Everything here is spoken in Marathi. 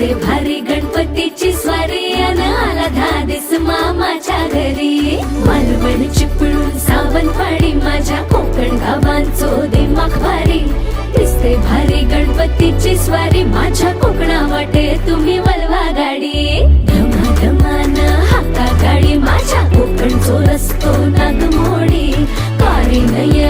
दिसते भारी गणपतीची स्वारी अन आला धादिस मामाच्या घरी. मालवण चिपळूण सावंतवाडी माझ्या कोकण गावांचो दिमाग भारी. दिसते भारी गणपतीची स्वारी माझ्या कोकणा वाटे तुम्ही वलवा गाडी. धमाधमान हाका गाडी माझ्या कोकणचो रस्तो नागमोडी. कारी नय